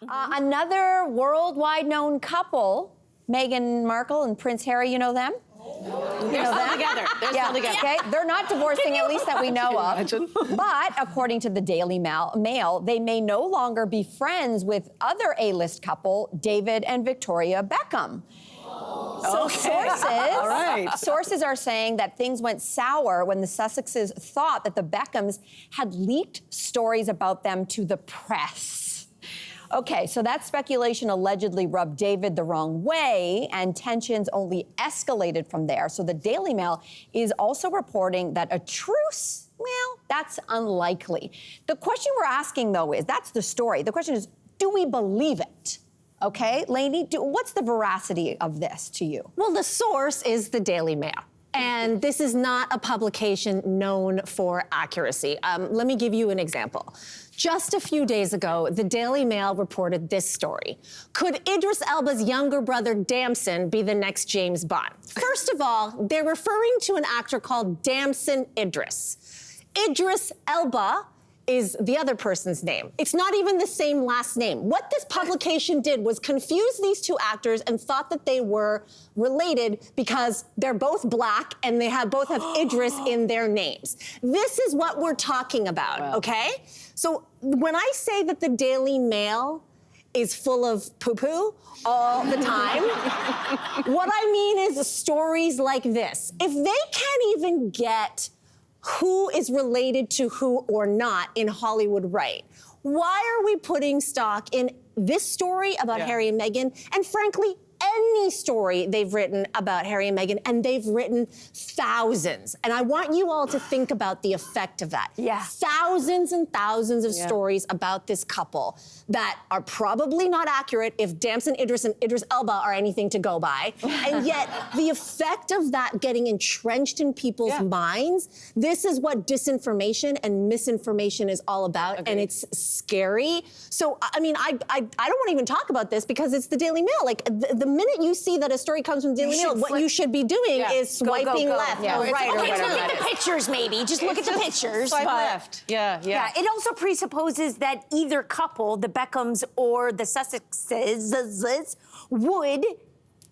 Another worldwide known couple, Meghan Markle and Prince Harry, you know them? They're still together. They're still together. Okay, they're not divorcing, at least that we know of. But according to the Daily Mail, they may no longer be friends with other A-list couple, David and Victoria Beckham. So sources are saying that things went sour when the Sussexes thought that the Beckhams had leaked stories about them to the press. Okay, so that speculation allegedly rubbed David the wrong way, and tensions only escalated from there. So the Daily Mail is also reporting that a truce, well, that's unlikely. The question we're asking, though, is, that's the story. The question is, do we believe it? Okay, Lainey, what's the veracity of this to you? Well, the source is the Daily Mail. And this is not a publication known for accuracy. Let me give you an example. Just a few days ago, the Daily Mail reported this story. Could Idris Elba's younger brother, Damson, be the next James Bond? First of all, they're referring to an actor called Damson Idris. Idris Elba is the other person's name. It's not even the same last name. What this publication did was confuse these two actors and thought that they were related because they're both black and they both have Idris in their names. This is what we're talking about, okay? So when I say that the Daily Mail is full of poo-poo all the time, what I mean is stories like this. If they can't even get who is related to who or not in Hollywood right, why are we putting stock in this story about Harry and Meghan, and frankly, any story they've written about Harry and Meghan, and they've written thousands. And I want you all to think about the effect of that. Yeah. Thousands and thousands of stories about this couple that are probably not accurate if Damson Idris and Idris Elba are anything to go by. And yet, the effect of that getting entrenched in people's minds, this is what disinformation and misinformation is all about, and it's scary. So, I mean, I don't want to even talk about this because it's the Daily Mail. Like, the minute you see that a story comes from Daily Mail, what you should be doing is swiping left or right or whatever. Look at the pictures, maybe. Just look at the pictures. Swipe left. Yeah. It also presupposes that either couple, the Beckhams or the Sussexes, would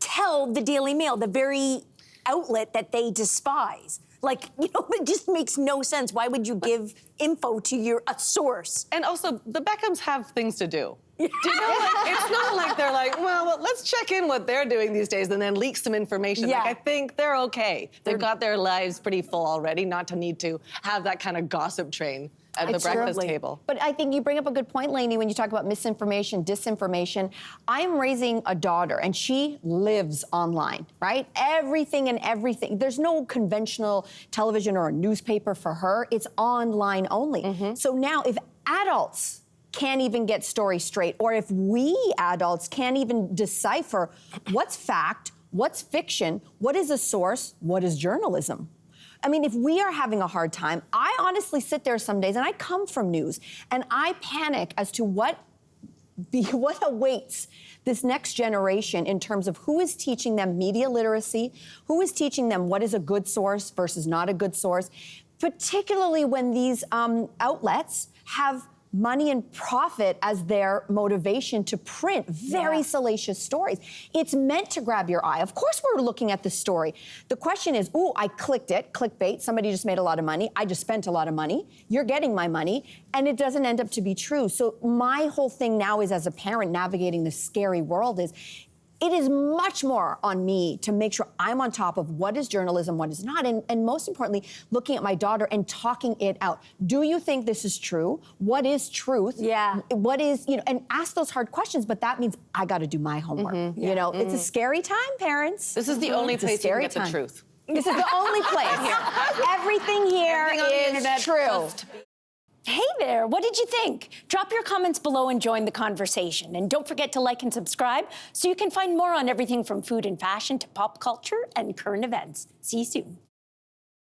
tell the Daily Mail, the very outlet that they despise. Like, you know, it just makes no sense. Why would you give info to a source? And also, the Beckhams have things to do. Do you know, like, it's not like they're like, well, let's check in what they're doing these days and then leak some information. Yeah. Like, I think they're okay. They've got their lives pretty full already, not to need to have that kind of gossip train at the breakfast table. But I think you bring up a good point, Lainey, when you talk about misinformation, disinformation. I'm raising a daughter, and she lives online, right? Everything. There's no conventional television or a newspaper for her. It's online only. So now if adults can't even get stories straight, or if we adults can't even decipher what's fact, what's fiction, what is a source, what is journalism. I mean, if we are having a hard time, I honestly sit there some days, and I come from news, and I panic as to what awaits this next generation in terms of who is teaching them media literacy, who is teaching them what is a good source versus not a good source, particularly when these outlets have money and profit as their motivation to print very salacious stories. It's meant to grab your eye. Of course we're looking at the story. The question is, ooh, I clicked it, clickbait, somebody just made a lot of money, I just spent a lot of money, you're getting my money, and it doesn't end up to be true. So my whole thing now is, as a parent navigating this scary world, is it is much more on me to make sure I'm on top of what is journalism, what is not, and most importantly, looking at my daughter and talking it out. Do you think this is true? What is truth? Yeah. What is, and ask those hard questions, but that means I got to do my homework. It's a scary time, parents. This is the only place you can get the truth. This is the only place. Everything here is true. Hey there, what did you think? Drop your comments below and join the conversation. And don't forget to like and subscribe so you can find more on everything from food and fashion to pop culture and current events. See you soon.